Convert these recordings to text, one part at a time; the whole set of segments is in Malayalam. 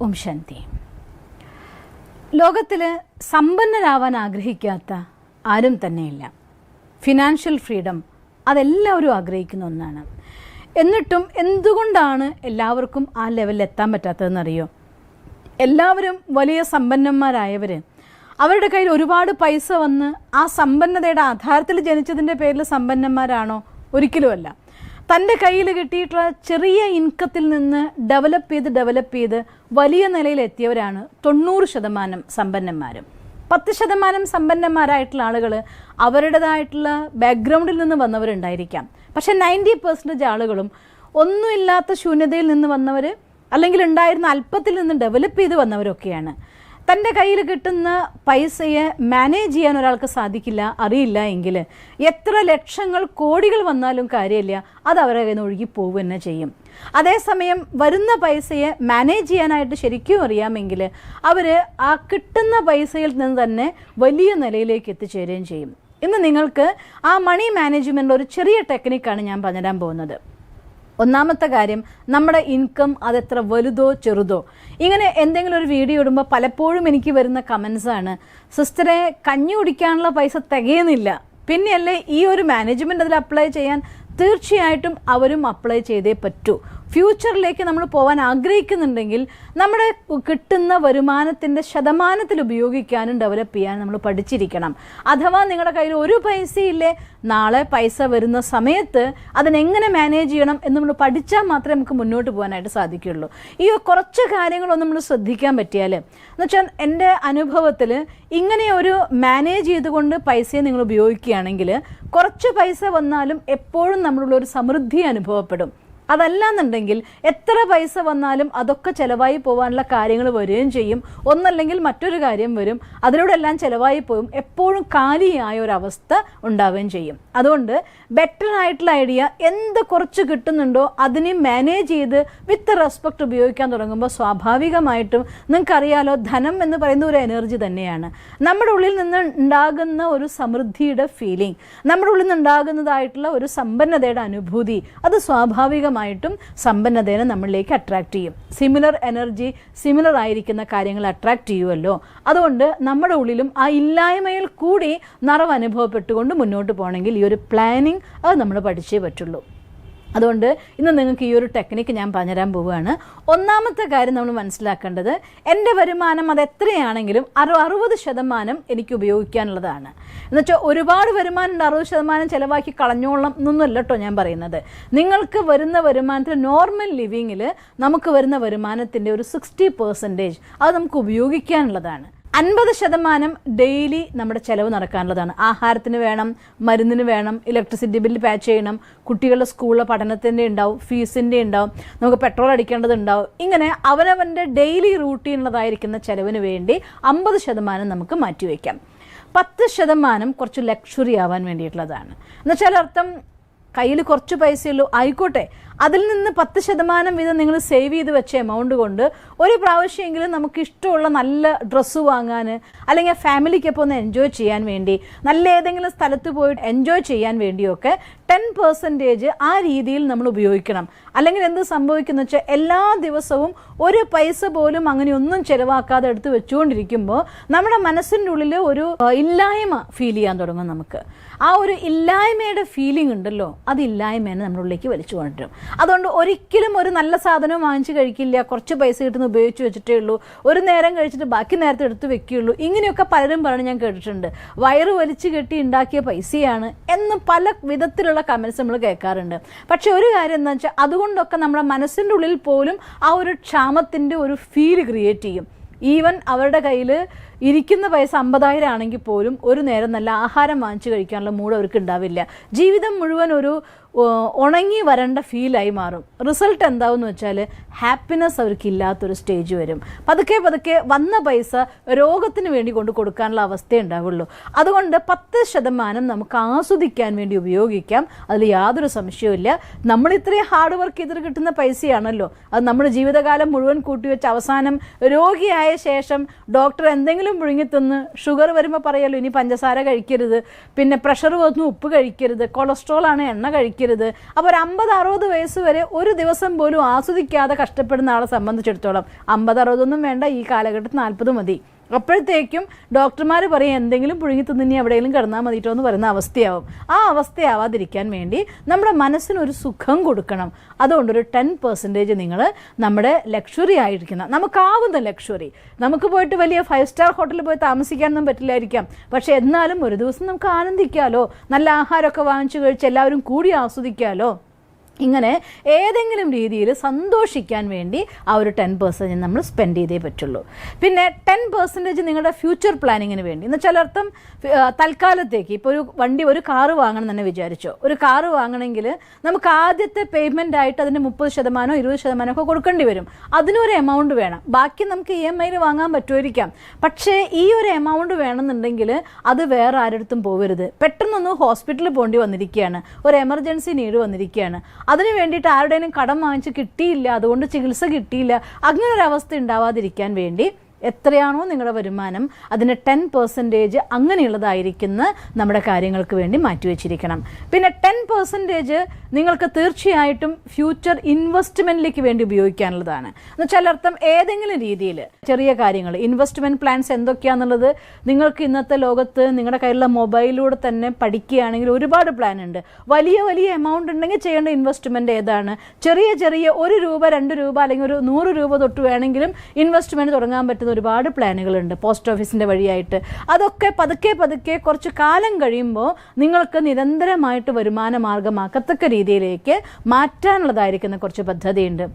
ഓം ശാന്തി. ലോകത്തിൽ സമ്പന്നരാവാൻ ആഗ്രഹിക്കാത്ത ആരും തന്നെയില്ല. ഫിനാൻഷ്യൽ ഫ്രീഡം അതെല്ലാവരും ആഗ്രഹിക്കുന്ന ഒന്നാണ്. എന്നിട്ടും എന്തുകൊണ്ടാണ് എല്ലാവർക്കും ആ ലെവലിൽ എത്താൻ പറ്റാത്തതെന്നറിയോ? എല്ലാവരും വലിയ സമ്പന്നന്മാരായവർ അവരുടെ കയ്യിൽ ഒരുപാട് പൈസ വന്ന് ആ സമ്പന്നതയുടെ ആധാരത്തിൽ ജനിച്ചതിൻ്റെ പേരിൽ സമ്പന്നന്മാരാണോ? ഒരിക്കലുമല്ല. തൻ്റെ കയ്യിൽ കിട്ടിയിട്ടുള്ള ചെറിയ ഇൻകത്തിൽ നിന്ന് ഡെവലപ്പ് ചെയ്ത് വലിയ നിലയിലെത്തിയവരാണ് 90% സമ്പന്നന്മാരും. 10% സമ്പന്നന്മാരായിട്ടുള്ള ആളുകൾ അവരുടേതായിട്ടുള്ള ബാക്ക്ഗ്രൗണ്ടിൽ നിന്ന് വന്നവരുണ്ടായിരിക്കാം. പക്ഷെ 90% ആളുകളും ഒന്നുമില്ലാത്ത ശൂന്യതയിൽ നിന്ന് വന്നവർ, അല്ലെങ്കിൽ ഉണ്ടായിരുന്ന അല്പത്തിൽ നിന്ന് ഡെവലപ്പ് ചെയ്ത് വന്നവരൊക്കെയാണ്. തൻ്റെ കയ്യിൽ കിട്ടുന്ന പൈസയെ മാനേജ് ചെയ്യാൻ ഒരാൾക്ക് സാധിക്കില്ല, അറിയില്ല എങ്കിൽ എത്ര ലക്ഷങ്ങൾ കോടികൾ വന്നാലും കാര്യമില്ല, അത് അവരുടെ കയ്യിൽ നിന്ന് ഒഴുകി പോകുക തന്നെ ചെയ്യും. അതേസമയം വരുന്ന പൈസയെ മാനേജ് ചെയ്യാനായിട്ട് ശരിക്കും അറിയാമെങ്കിൽ അവർ ആ കിട്ടുന്ന പൈസയിൽ നിന്ന് തന്നെ വലിയ നിലയിലേക്ക് എത്തിച്ചേരുകയും ചെയ്യും. ഇന്ന് നിങ്ങൾക്ക് ആ മണി മാനേജ്മെൻറ്റിൽ ഒരു ചെറിയ ടെക്നിക്കാണ് ഞാൻ പറഞ്ഞുതരാൻ പോകുന്നത്. ഒന്നാമത്തെ കാര്യം, നമ്മുടെ ഇൻകം അതെത്ര വലുതോ ചെറുതോ. ഇങ്ങനെ എന്തെങ്കിലും ഒരു വീഡിയോ ഇടുമ്പോൾ പലപ്പോഴും എനിക്ക് വരുന്ന കമൻസാണ്, സിസ്റ്ററെ കഞ്ഞി കുടിക്കാനുള്ള പൈസ തികയുന്നില്ല, പിന്നെയല്ലേ ഈ ഒരു മാനേജ്മെൻറ്റ് അതിൽ അപ്ലൈ ചെയ്യാൻ? തീർച്ചയായിട്ടും അവരും അപ്ലൈ ചെയ്തേ പറ്റൂ. ഫ്യൂച്ചറിലേക്ക് നമ്മൾ പോകാൻ ആഗ്രഹിക്കുന്നുണ്ടെങ്കിൽ നമ്മുടെ കിട്ടുന്ന വരുമാനത്തിൻ്റെ ശതമാനത്തിൽ ഉപയോഗിക്കാനും ഡെവലപ്പ് ചെയ്യാനും നമ്മൾ പഠിച്ചിരിക്കണം. അഥവാ നിങ്ങളുടെ കയ്യിൽ ഒരു പൈസയില്ലേ, നാളെ പൈസ വരുന്ന സമയത്ത് അതിനെങ്ങനെ മാനേജ് ചെയ്യണം എന്ന് നമ്മൾ പഠിച്ചാൽ മാത്രമേ നമുക്ക് മുന്നോട്ട് പോകാനായിട്ട് സാധിക്കുകയുള്ളൂ. ഈ കുറച്ച് കാര്യങ്ങളൊന്നും നമ്മൾ ശ്രദ്ധിക്കാൻ പറ്റിയാൽ, എന്നുവെച്ചാൽ എൻ്റെ അനുഭവത്തിൽ ഇങ്ങനെ ഒരു മാനേജ് ചെയ്തുകൊണ്ട് പൈസയെ നിങ്ങൾ ഉപയോഗിക്കുകയാണെങ്കിൽ കുറച്ച് പൈസ വന്നാലും എപ്പോഴും നമ്മളുള്ള ഒരു സമൃദ്ധി അനുഭവപ്പെടും. അതല്ലാന്നുണ്ടെങ്കിൽ എത്ര പൈസ വന്നാലും അതൊക്കെ ചിലവായി പോകാനുള്ള കാര്യങ്ങൾ വരികയും ചെയ്യും. ഒന്നല്ലെങ്കിൽ മറ്റൊരു കാര്യം വരും, അതിലൂടെ എല്ലാം ചിലവായി പോകും. എപ്പോഴും കാലിയായ ഒരവസ്ഥ ഉണ്ടാവുകയും ചെയ്യും. അതുകൊണ്ട് ബെറ്റർ ആയിട്ടുള്ള ഐഡിയ, എന്ത് കുറച്ച് കിട്ടുന്നുണ്ടോ അതിനെ മാനേജ് ചെയ്ത് വിത്ത് റെസ്പെക്റ്റ് ഉപയോഗിക്കാൻ തുടങ്ങുമ്പോൾ സ്വാഭാവികമായിട്ടും നിങ്ങൾക്കറിയാലോ, ധനം എന്ന് പറയുന്ന ഒരു എനർജി തന്നെയാണ്. നമ്മുടെ ഉള്ളിൽ നിന്ന് ഉണ്ടാകുന്ന ഒരു സമൃദ്ധിയുടെ ഫീലിംഗ്, നമ്മുടെ ഉള്ളിൽ നിന്നുണ്ടാകുന്നതായിട്ടുള്ള ഒരു സമ്പന്നതയുടെ അനുഭൂതി, അത് സ്വാഭാവികമായിട്ടും സമ്പന്നതയെ നമ്മളിലേക്ക് അട്രാക്ട് ചെയ്യും. സിമിലർ എനർജി, സിമിലർ ആയിരിക്കുന്ന കാര്യങ്ങൾ അട്രാക്ട് ചെയ്യുമല്ലോ. അതുകൊണ്ട് നമ്മുടെ ഉള്ളിലും ആ ഇല്ലായ്മയിൽ കൂടി നിറവ് അനുഭവപ്പെട്ടുകൊണ്ട് മുന്നോട്ട് പോകണമെങ്കിൽ ഈ ഒരു പ്ലാനിങ് അത് നമ്മൾ പഠിച്ചേ പറ്റുള്ളൂ. അതുകൊണ്ട് ഇന്ന് നിങ്ങൾക്ക് ഈ ഒരു ടെക്നിക്ക് ഞാൻ പറഞ്ഞുതരാൻ പോവുകയാണ്. ഒന്നാമത്തെ കാര്യം നമ്മൾ മനസ്സിലാക്കേണ്ടത്, എൻ്റെ വരുമാനം അത് എത്രയാണെങ്കിലും 60% എനിക്ക് ഉപയോഗിക്കാനുള്ളതാണ്. എന്നുവെച്ചാൽ ഒരുപാട് വരുമാനം ഉണ്ട്, 60% ചിലവാക്കി കളഞ്ഞോളണം എന്നൊന്നുമല്ല കേട്ടോ ഞാൻ പറയുന്നത്. നിങ്ങൾക്ക് വരുന്ന വരുമാനത്തിൽ നോർമൽ ലിവിങ്ങിൽ നമുക്ക് വരുന്ന വരുമാനത്തിൻ്റെ ഒരു 60% അത് നമുക്ക് ഉപയോഗിക്കാനുള്ളതാണ്. 50% ഡെയിലി നമ്മുടെ ചിലവ് നടക്കാനുള്ളതാണ്. ആഹാരത്തിന് വേണം, മരുന്നിന് വേണം, ഇലക്ട്രിസിറ്റി ബില്ല് പേ ചെയ്യണം, കുട്ടികളുടെ സ്കൂളിലെ പഠനത്തിൻ്റെ ഉണ്ടാവും, ഫീസിൻ്റെ ഉണ്ടാവും, നമുക്ക് പെട്രോൾ അടിക്കേണ്ടതുണ്ടാവും. ഇങ്ങനെ അവനവൻ്റെ ഡെയിലി റൂട്ടീനുള്ളതായിരിക്കുന്ന ചിലവിന് വേണ്ടി 50% നമുക്ക് മാറ്റിവെക്കാം. 10% കുറച്ച് ലക്ഷറി ആവാൻ വേണ്ടിയിട്ടുള്ളതാണ്. എന്നുവെച്ചാൽ അർത്ഥം, കയ്യിൽ കുറച്ച് പൈസയുള്ളൂ ആയിക്കോട്ടെ, അതിൽ നിന്ന് 10% വീതം നിങ്ങൾ സേവ് ചെയ്ത് വെച്ച എമൗണ്ട് കൊണ്ട് ഒരു പ്രാവശ്യമെങ്കിലും നമുക്ക് ഇഷ്ടമുള്ള നല്ല ഡ്രസ്സ് വാങ്ങാൻ, അല്ലെങ്കിൽ ഫാമിലിക്കൊപ്പം ഒന്ന് എൻജോയ് ചെയ്യാൻ വേണ്ടി, നല്ല ഏതെങ്കിലും സ്ഥലത്ത് പോയിട്ട് എൻജോയ് ചെയ്യാൻ വേണ്ടിയൊക്കെ 10% ആ രീതിയിൽ നമ്മൾ ഉപയോഗിക്കണം. അല്ലെങ്കിൽ എന്ത് സംഭവിക്കുന്നു വെച്ചാൽ, എല്ലാ ദിവസവും ഒരു പൈസ പോലും അങ്ങനെ ഒന്നും ചിലവാക്കാതെ എടുത്ത് വെച്ചുകൊണ്ടിരിക്കുമ്പോൾ നമ്മുടെ മനസ്സിൻ്റെ ഉള്ളിൽ ഒരു ഇല്ലായ്മ ഫീൽ ചെയ്യാൻ തുടങ്ങും. നമുക്ക് ആ ഒരു ഇല്ലായ്മയുടെ ഫീലിംഗ് ഉണ്ടല്ലോ, അത് ഇല്ലായ്മേനെ നമ്മുടെ ഉള്ളിലേക്ക് വലിച്ചു കൊണ്ടുവരും. അതുകൊണ്ട് ഒരിക്കലും ഒരു നല്ല സാധനം വാങ്ങിച്ച് കഴിക്കില്ല, കുറച്ച് പൈസ കിട്ടുന്ന ഉപയോഗിച്ച് വെച്ചിട്ടേ ഉള്ളൂ, ഒരു നേരം കഴിച്ചിട്ട് ബാക്കി നേരത്തെ എടുത്ത് വെക്കുകയുള്ളൂ. ഇങ്ങനെയൊക്കെ പലരും പറഞ്ഞ് ഞാൻ കേട്ടിട്ടുണ്ട്. വയറ് വലിച്ചു കെട്ടി ഉണ്ടാക്കിയ പൈസയാണ് എന്ന് പല വിധത്തിലുള്ള കമൻസ് നമ്മൾ കേൾക്കാറുണ്ട്. പക്ഷെ ഒരു കാര്യം എന്താ വെച്ചാൽ, അതുകൊണ്ടൊക്കെ നമ്മുടെ മനസ്സിൻ്റെ ഉള്ളിൽ പോലും ആ ഒരു ക്ഷാമത്തിൻ്റെ ഒരു ഫീൽ ക്രിയേറ്റ് ചെയ്യും. ഈവൻ അവരുടെ കയ്യിൽ ഇരിക്കുന്ന പൈസ 50,000 ആണെങ്കിൽ പോലും ഒരു നേരം നല്ല ആഹാരം വാങ്ങിച്ച് കഴിക്കാനുള്ള മൂഡ് അവർക്ക് ഉണ്ടാവില്ല. ജീവിതം മുഴുവൻ ഒരു ഉണങ്ങി വരേണ്ട ഫീലായി മാറും. റിസൾട്ട് എന്താവെന്ന് വെച്ചാൽ ഹാപ്പിനെസ് അവർക്ക് ഇല്ലാത്തൊരു സ്റ്റേജ് വരും. പതുക്കെ വന്ന പൈസ രോഗത്തിന് വേണ്ടി കൊണ്ട് കൊടുക്കാനുള്ള അവസ്ഥ ഉണ്ടാവുള്ളൂ. അതുകൊണ്ട് 10% നമുക്ക് ആസ്വദിക്കാൻ വേണ്ടി ഉപയോഗിക്കാം, അതിൽ യാതൊരു സംശയവുമില്ല. നമ്മൾ ഇത്രയും ഹാർഡ് വർക്ക് ചെയ്തിട്ട് കിട്ടുന്ന പൈസയാണല്ലോ, അത് നമ്മുടെ ജീവിതകാലം മുഴുവൻ കൂട്ടിവെച്ച് അവസാനം രോഗിയായ ശേഷം ഡോക്ടർ എന്തെങ്കിലും എന്തെങ്കിലും പുഴുങ്ങി തിന്ന്, ഷുഗർ വരുമ്പോൾ പറയാലോ ഇനി പഞ്ചസാര കഴിക്കരുത്, പിന്നെ പ്രഷർ വന്നു ഉപ്പ് കഴിക്കരുത്, കൊളസ്ട്രോൾ ആണ് എണ്ണ കഴിക്കരുത്. അപ്പോൾ ഒരു 50-60 വയസ്സ് വരെ ഒരു ദിവസം പോലും ആസ്വദിക്കാതെ കഷ്ടപ്പെടുന്ന ആളെ സംബന്ധിച്ചിടത്തോളം 50-60 വേണ്ട, ഈ കാലഘട്ടത്തിൽ 40 മതി. അപ്പോഴത്തേക്കും ഡോക്ടർമാർ പറയും എന്തെങ്കിലും പുഴുങ്ങി തിന്നി എവിടെയെങ്കിലും കിടന്നാൽ മതിട്ടോ എന്ന് പറയുന്ന അവസ്ഥയാവും. ആ അവസ്ഥയാവാതിരിക്കാൻ വേണ്ടി നമ്മുടെ മനസ്സിനൊരു സുഖം കൊടുക്കണം. അതുകൊണ്ടൊരു 10% നിങ്ങൾ നമ്മുടെ ലക്ഷറി ആയിരിക്കുന്ന, നമുക്കാവുന്ന ലക്ഷറി, നമുക്ക് പോയിട്ട് വലിയ 5 സ്റ്റാർ ഹോട്ടലിൽ പോയി താമസിക്കാനൊന്നും പറ്റില്ലായിരിക്കാം, പക്ഷെ എന്നാലും ഒരു ദിവസം നമുക്ക് ആനന്ദിക്കാമല്ലോ, നല്ല ആഹാരമൊക്കെ വാങ്ങിച്ചു കഴിച്ച് എല്ലാവരും കൂടി ആസ്വദിക്കാമല്ലോ. ഇങ്ങനെ ഏതെങ്കിലും രീതിയിൽ സന്തോഷിക്കാൻ വേണ്ടി ആ ഒരു 10% നമ്മൾ സ്പെൻഡ് ചെയ്തേ പറ്റുള്ളൂ. പിന്നെ 10% നിങ്ങളുടെ ഫ്യൂച്ചർ പ്ലാനിങ്ങിന് വേണ്ടി, എന്ന് വെച്ചാൽ അർത്ഥം തൽക്കാലത്തേക്ക് ഇപ്പോൾ ഒരു കാറ് വാങ്ങണം തന്നെ വിചാരിച്ചോ. ഒരു കാറ് വാങ്ങണമെങ്കിൽ നമുക്ക് ആദ്യത്തെ പേയ്മെൻ്റ് ആയിട്ട് അതിന് 30% 20% ഒക്കെ കൊടുക്കേണ്ടി വരും. അതിനൊരു എമൗണ്ട് വേണം. ബാക്കി നമുക്ക് EMI വാങ്ങാൻ പറ്റുമായിരിക്കാം, പക്ഷേ ഈ ഒരു എമൗണ്ട് വേണമെന്നുണ്ടെങ്കിൽ അത് വേറെ ആരടുത്തും പോകരുത്. പെട്ടെന്നൊന്ന് ഹോസ്പിറ്റലിൽ പോകേണ്ടി വന്നിരിക്കുകയാണ്, ഒരു എമർജൻസി നീഡ് വന്നിരിക്കുകയാണ്, അതിന് വേണ്ടിയിട്ട് ആരുടെയും കടം വാങ്ങിച്ച് കിട്ടിയില്ല, അതുകൊണ്ട് ചികിത്സ കിട്ടിയില്ല, അങ്ങനൊരവസ്ഥ ഉണ്ടാവാതിരിക്കാൻ വേണ്ടി എത്രയാണോ നിങ്ങളുടെ വരുമാനം അതിന് 10% അങ്ങനെയുള്ളതായിരിക്കുന്ന നമ്മുടെ കാര്യങ്ങൾക്ക് വേണ്ടി മാറ്റിവെച്ചിരിക്കണം. പിന്നെ 10% നിങ്ങൾക്ക് തീർച്ചയായിട്ടും ഫ്യൂച്ചർ ഇൻവെസ്റ്റ്മെൻറ്റിലേക്ക് വേണ്ടി ഉപയോഗിക്കാനുള്ളതാണ്. എന്നുവെച്ചാൽ അർത്ഥം ഏതെങ്കിലും രീതിയിൽ ചെറിയ കാര്യങ്ങൾ, ഇൻവെസ്റ്റ്മെൻറ്റ് പ്ലാൻസ് എന്തൊക്കെയാണെന്നുള്ളത് നിങ്ങൾക്ക് ഇന്നത്തെ ലോകത്ത് നിങ്ങളുടെ കയ്യിലുള്ള മൊബൈലിലൂടെ തന്നെ പഠിക്കുകയാണെങ്കിൽ ഒരുപാട് പ്ലാൻ ഉണ്ട്. വലിയ വലിയ എമൗണ്ട് ഉണ്ടെങ്കിൽ ചെയ്യേണ്ട ഇൻവെസ്റ്റ്മെൻറ്റ് ഏതാണ്, ചെറിയ ചെറിയ 1 രൂപ 2 രൂപ അല്ലെങ്കിൽ ഒരു 100 രൂപ തൊട്ട് വേണമെങ്കിലും ഇൻവെസ്റ്റ്മെൻറ്റ് തുടങ്ങാൻ പറ്റുന്ന ഒരുപാട് പ്ലാനുകളുണ്ട് പോസ്റ്റ് ഓഫീസിൻ്റെ വഴിയായിട്ട്. അതൊക്കെ പതുക്കെ പതുക്കെ കുറച്ച് കാലം കഴിയുമ്പോൾ നിങ്ങൾക്ക് നിരന്തരമായിട്ട് വരുമാന മാർഗമാക്കത്തക്ക രീതിയിലേക്ക് മാറ്റാനുള്ളതായിരിക്കുന്ന കുറച്ച് പദ്ധതിയുണ്ട്.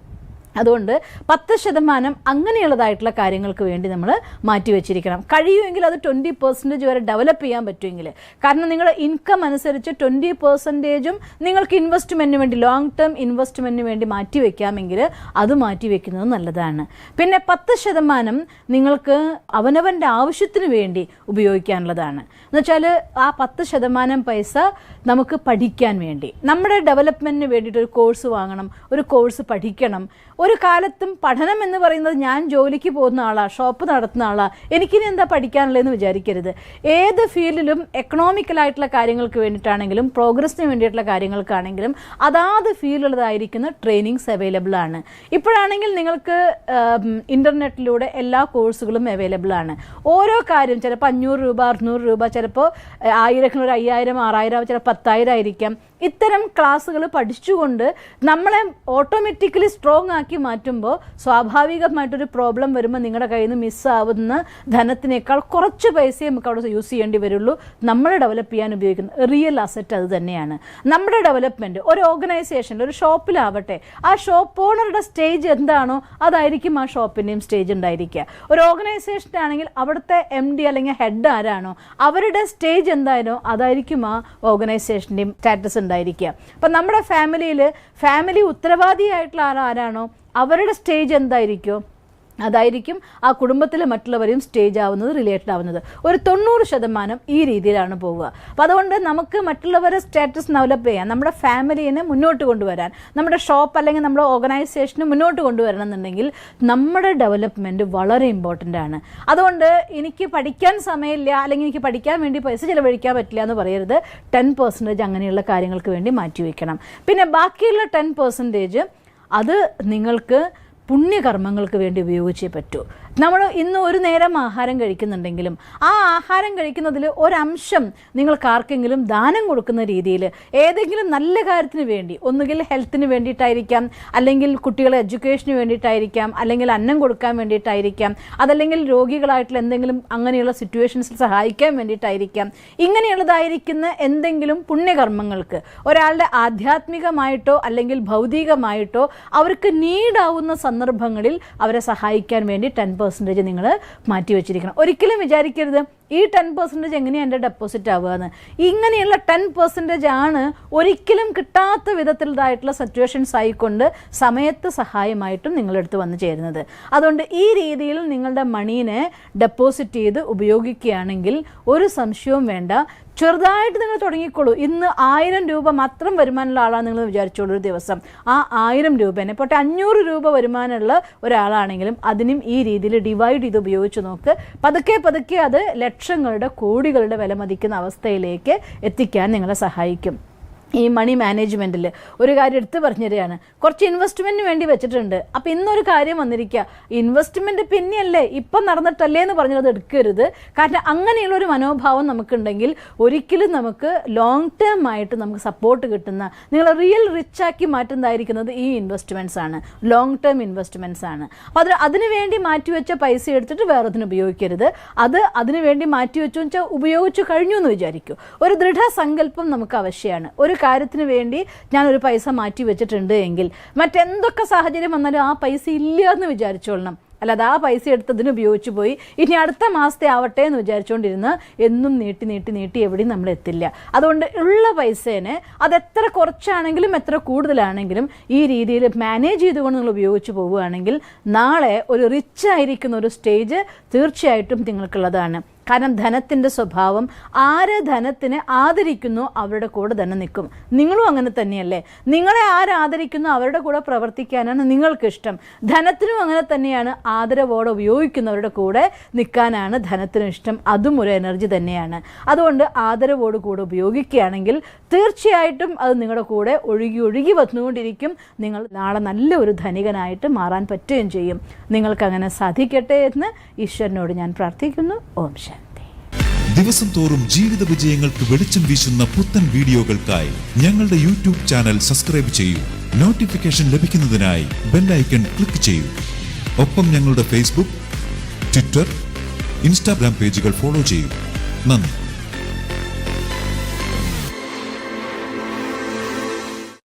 അതുകൊണ്ട് 10% അങ്ങനെയുള്ളതായിട്ടുള്ള കാര്യങ്ങൾക്ക് വേണ്ടി നമ്മൾ മാറ്റിവെച്ചിരിക്കണം. കഴിയുമെങ്കിൽ അത് 20% വരെ ഡെവലപ്പ് ചെയ്യാൻ പറ്റുമെങ്കിൽ, കാരണം നിങ്ങളുടെ ഇൻകം അനുസരിച്ച് 20% നിങ്ങൾക്ക് ഇൻവെസ്റ്റ്മെൻറ്റിന് വേണ്ടി, ലോങ് ടേം ഇൻവെസ്റ്റ്മെൻറ്റിന് വേണ്ടി മാറ്റിവെക്കാമെങ്കിൽ അത് മാറ്റിവെക്കുന്നത് നല്ലതാണ്. പിന്നെ 10% നിങ്ങൾക്ക് അവനവൻ്റെ ആവശ്യത്തിന് വേണ്ടി ഉപയോഗിക്കാനുള്ളതാണ്. എന്നുവെച്ചാൽ ആ 10% പൈസ നമുക്ക് പഠിക്കാൻ വേണ്ടി, നമ്മുടെ ഡെവലപ്മെൻറ്റിന് വേണ്ടിയിട്ട് ഒരു കോഴ്സ് വാങ്ങണം, ഒരു കോഴ്സ് പഠിക്കണം. ഒരു കാലത്തും പഠനം എന്ന് പറയുന്നത് ഞാൻ ജോലിക്ക് പോകുന്ന ആളാണ്, ഷോപ്പ് നടത്തുന്ന ആളാണ്, എനിക്കിനി എന്താ പഠിക്കാനുള്ളതെന്ന് വിചാരിക്കരുത്. ഏത് ഫീൽഡിലും എക്കണോമിക്കലായിട്ടുള്ള കാര്യങ്ങൾക്ക് വേണ്ടിയിട്ടാണെങ്കിലും പ്രോഗ്രസ്സിന് വേണ്ടിയിട്ടുള്ള കാര്യങ്ങൾക്കാണെങ്കിലും അതാത് ഫീൽഡിലുള്ളതായിരിക്കുന്ന ട്രെയിനിങ്സ് അവൈലബിൾ ആണ്. ഇപ്പോഴാണെങ്കിൽ നിങ്ങൾക്ക് ഇൻ്റർനെറ്റിലൂടെ എല്ലാ കോഴ്സുകളും അവൈലബിൾ ആണ്. ഓരോ കാര്യം ചിലപ്പോൾ 500 രൂപ 600 രൂപ, ചിലപ്പോൾ 1000 ഒരു 5000 6000, ചിലപ്പോൾ 10,000 ആയിരിക്കാം. ഇത്തരം ക്ലാസ്സുകൾ പഠിച്ചുകൊണ്ട് നമ്മളെ ഓട്ടോമാറ്റിക്കലി സ്ട്രോങ് ആക്കി മാറ്റുമ്പോൾ സ്വാഭാവികമായിട്ടൊരു പ്രോബ്ലം വരുമ്പോൾ നിങ്ങളുടെ കയ്യിൽ നിന്ന് മിസ്സാവുന്ന ധനത്തിനേക്കാൾ കുറച്ച് പൈസയെ നമുക്ക് അവിടെ യൂസ് ചെയ്യേണ്ടി വരുള്ളൂ. നമ്മൾ ഡെവലപ്പ് ചെയ്യാൻ ഉപയോഗിക്കുന്ന റിയൽ അസറ്റ് അത് തന്നെയാണ്. നമ്മുടെ ഡെവലപ്മെൻറ്റ് ഒരു ഓർഗനൈസേഷനിൽ, ഒരു ഷോപ്പിലാവട്ടെ, ആ ഷോപ്പ് ഓണറുടെ സ്റ്റേജ് എന്താണോ അതായിരിക്കും ആ ഷോപ്പിൻ്റെയും സ്റ്റേജ് ഉണ്ടായിരിക്കുക. ഒരു ഓർഗനൈസേഷനാണെങ്കിൽ അവിടുത്തെ MD അല്ലെങ്കിൽ ഹെഡ് ആരാണോ അവരുടെ സ്റ്റേജ് എന്തായാലും അതായിരിക്കും ആ ഓർഗനൈസേഷൻ്റെയും സ്റ്റാറ്റസ് ഉണ്ടായിരിക്കുക. അപ്പം നമ്മുടെ ഫാമിലി ഉത്തരവാദിയായിട്ടുള്ള ആരാണോ അവരുടെ സ്റ്റേജ് എന്തായിരിക്കും അതായിരിക്കും ആ കുടുംബത്തിലെ മറ്റുള്ളവരെയും സ്റ്റേജ് ആവുന്നത്, റിലേറ്റഡ് ആവുന്നത്. ഒരു 90% ഈ രീതിയിലാണ് പോവുക. അപ്പോൾ അതുകൊണ്ട് നമുക്ക് മറ്റുള്ളവരെ സ്റ്റാറ്റസ് ഡെവലപ്പ് ചെയ്യാൻ, നമ്മുടെ ഫാമിലിനെ മുന്നോട്ട് കൊണ്ടുവരാൻ, നമ്മുടെ ഷോപ്പ് അല്ലെങ്കിൽ നമ്മുടെ ഓർഗനൈസേഷനെ മുന്നോട്ട് കൊണ്ടുവരണം എന്നുണ്ടെങ്കിൽ നമ്മുടെ ഡെവലപ്മെൻറ്റ് വളരെ ഇമ്പോർട്ടൻ്റ് ആണ്. അതുകൊണ്ട് എനിക്ക് പഠിക്കാൻ സമയമില്ല അല്ലെങ്കിൽ എനിക്ക് പഠിക്കാൻ വേണ്ടി പൈസ ചിലവഴിക്കാൻ പറ്റില്ല എന്ന് പറയരുത്. 10% അങ്ങനെയുള്ള കാര്യങ്ങൾക്ക് വേണ്ടി മാറ്റിവെക്കണം. പിന്നെ ബാക്കിയുള്ള 10% അത് നിങ്ങൾക്ക് പുണ്യകർമ്മങ്ങൾക്ക് വേണ്ടി ഉപയോഗിച്ചേ പറ്റൂ. നമ്മൾ ഇന്ന് ഒരു നേരം ആഹാരം കഴിക്കുന്നുണ്ടെങ്കിലും ആ ആഹാരം കഴിക്കുന്നതിൽ ഒരംശം നിങ്ങൾക്ക് ആർക്കെങ്കിലും ദാനം കൊടുക്കുന്ന രീതിയിൽ ഏതെങ്കിലും നല്ല കാര്യത്തിന് വേണ്ടി, ഒന്നുകിൽ ഹെൽത്തിന് വേണ്ടിയിട്ടായിരിക്കാം, അല്ലെങ്കിൽ കുട്ടികളെ എഡ്യൂക്കേഷന് വേണ്ടിയിട്ടായിരിക്കാം, അല്ലെങ്കിൽ അന്നം കൊടുക്കാൻ വേണ്ടിയിട്ടായിരിക്കാം, അതല്ലെങ്കിൽ രോഗികളായിട്ടുള്ള എന്തെങ്കിലും അങ്ങനെയുള്ള സിറ്റുവേഷൻസിൽ സഹായിക്കാൻ വേണ്ടിയിട്ടായിരിക്കാം. ഇങ്ങനെയുള്ളതായിരിക്കുന്ന എന്തെങ്കിലും പുണ്യകർമ്മങ്ങൾക്ക് ഒരാളുടെ ആധ്യാത്മികമായിട്ടോ അല്ലെങ്കിൽ ഭൗതികമായിട്ടോ അവർക്ക് നീഡാവുന്ന സന്ദർഭങ്ങളിൽ അവരെ സഹായിക്കാൻ വേണ്ടി 10% നിങ്ങൾ മാറ്റിവെച്ചിരിക്കണം. ഒരിക്കലും വിചാരിക്കരുത് ഈ 10% എങ്ങനെയാണ് എൻ്റെ ഡെപ്പോസിറ്റ് ആവുകയെന്ന്. ഇങ്ങനെയുള്ള 10% ആണ് ഒരിക്കലും കിട്ടാത്ത വിധത്തിലുള്ളതായിട്ടുള്ള സിറ്റുവേഷൻസ് ആയിക്കൊണ്ട് സമയത്ത് സഹായമായിട്ടും നിങ്ങളെടുത്ത് വന്നു ചേരുന്നത്. അതുകൊണ്ട് ഈ രീതിയിൽ നിങ്ങളുടെ മണീനെ ഡെപ്പോസിറ്റ് ചെയ്ത് ഉപയോഗിക്കുകയാണെങ്കിൽ ഒരു സംശയവും വേണ്ട. ചെറുതായിട്ട് നിങ്ങൾ തുടങ്ങിക്കോളൂ. ഇന്ന് 1000 രൂപ മാത്രം വരുമാനമുള്ള ആളാണ് നിങ്ങൾ വിചാരിച്ചോളൂ. ഒരു ദിവസം ആ 1000 രൂപേനെ പോട്ടെ 500 രൂപ വരുമാനമുള്ള ഒരാളാണെങ്കിലും അതിനും ഈ രീതിയിൽ ഡിവൈഡ് ചെയ്ത് ഉപയോഗിച്ച് നോക്ക്. പതുക്കെ പതുക്കെ അത് ലക്ഷങ്ങളുടെ കോടികളുടെ വില മതിക്കുന്ന അവസ്ഥയിലേക്ക് എത്തിക്കാൻ നിങ്ങളെ സഹായിക്കും. ഈ മണി മാനേജ്മെൻറ്റിൽ ഒരു കാര്യം എടുത്ത് പറഞ്ഞു തരികയാണ്. കുറച്ച് ഇൻവെസ്റ്റ്മെൻറ്റിന് വേണ്ടി വെച്ചിട്ടുണ്ട്. അപ്പോൾ ഇന്നൊരു കാര്യം വന്നിരിക്കുക, ഇൻവെസ്റ്റ്മെൻറ്റ് പിന്നെയല്ലേ ഇപ്പം നടന്നിട്ടല്ലേ എന്ന് പറഞ്ഞത് എടുക്കരുത്. കാരണം അങ്ങനെയുള്ളൊരു മനോഭാവം നമുക്കുണ്ടെങ്കിൽ ഒരിക്കലും നമുക്ക് ലോങ് ടേം ആയിട്ട് നമുക്ക് സപ്പോർട്ട് കിട്ടുന്ന, നിങ്ങൾ റിയൽ റിച്ചാക്കി മാറ്റുന്നതായിരിക്കുന്നത് ഈ ഇൻവെസ്റ്റ്മെൻറ്റ്സ് ആണ്, ലോങ് ടേം ഇൻവെസ്റ്റ്മെൻറ്റ്സ് ആണ്. അപ്പോൾ അതിന് വേണ്ടി മാറ്റിവെച്ച പൈസ എടുത്തിട്ട് വേറൊന്നിന് ഉപയോഗിക്കരുത്. അതിന് വേണ്ടി മാറ്റിവെച്ചു വെച്ചാൽ ഉപയോഗിച്ചു കഴിഞ്ഞു എന്ന് വിചാരിക്കൂ. ഒരു ദൃഢസങ്കല്പം നമുക്ക് ആവശ്യമാണ്. ഒരു കാര്യത്തിന് വേണ്ടി ഞാനൊരു പൈസ മാറ്റി വെച്ചിട്ടുണ്ട് എങ്കിൽ മറ്റെന്തൊക്കെ സാഹചര്യം വന്നാലും ആ പൈസ ഇല്ല എന്ന് വിചാരിച്ചോളണം. അല്ലാതെ ആ പൈസ എടുത്തതിന് ഉപയോഗിച്ച് പോയി ഇനി അടുത്ത മാസത്തെ ആവട്ടെ എന്ന് വിചാരിച്ചുകൊണ്ടിരുന്ന് എന്നും നീട്ടി എവിടെയും നമ്മൾ എത്തില്ല. അതുകൊണ്ട് ഉള്ള പൈസേനെ അതെത്ര കുറച്ചാണെങ്കിലും എത്ര കൂടുതലാണെങ്കിലും ഈ രീതിയിൽ മാനേജ് ചെയ്തുകൊണ്ട് നിങ്ങൾ ഉപയോഗിച്ച് പോവുകയാണെങ്കിൽ നാളെ ഒരു റിച്ച് ആയിരിക്കുന്ന ഒരു സ്റ്റേജ് തീർച്ചയായിട്ടും നിങ്ങൾക്കുള്ളതാണ്. കാരണം ധനത്തിൻ്റെ സ്വഭാവം ആര് ധനത്തിനെ ആദരിക്കുന്നു അവരുടെ കൂടെ തന്നെ നിൽക്കും. നിങ്ങളും അങ്ങനെ തന്നെയല്ലേ. നിങ്ങളെ ആരാദരിക്കുന്നു അവരുടെ കൂടെ പ്രവർത്തിക്കാനാണ് നിങ്ങൾക്കിഷ്ടം. ധനത്തിനും അങ്ങനെ തന്നെയാണ്. ആദരവോടെ ഉപയോഗിക്കുന്നവരുടെ കൂടെ നിൽക്കാനാണ് ധനത്തിനും ഇഷ്ടം. അതും ഒരു എനർജി തന്നെയാണ്. അതുകൊണ്ട് ആദരവോട് കൂടെ ഉപയോഗിക്കുകയാണെങ്കിൽ തീർച്ചയായിട്ടും അത് നിങ്ങളുടെ കൂടെ ഒഴുകി വന്നുകൊണ്ടിരിക്കും. നിങ്ങൾ നാളെ നല്ല ഒരു ധനികനായിട്ട് മാറാൻ പറ്റുകയും ചെയ്യും. നിങ്ങൾക്കങ്ങനെ സാധിക്കട്ടെ എന്ന് ഈശ്വരനോട് ഞാൻ പ്രാർത്ഥിക്കുന്നു. ഓം ശാന്തി. ദിവസം തോറും ജീവിത വിജയങ്ങൾക്ക് വെളിച്ചം വീശുന്ന പുത്തൻ വീഡിയോകൾക്കായി ഞങ്ങളുടെ യൂട്യൂബ് ചാനൽ സബ്സ്ക്രൈബ് ചെയ്യൂ. നോട്ടിഫിക്കേഷൻ ലഭിക്കുന്നതിനായി ബെൽ ഐക്കൺ ക്ലിക്ക് ചെയ്യൂ. ഒപ്പം ഞങ്ങളുടെ ഫേസ്ബുക്ക്, ട്വിറ്റർ, ഇൻസ്റ്റാഗ്രാം പേജുകൾ ഫോളോ ചെയ്യൂ. നന്ദി.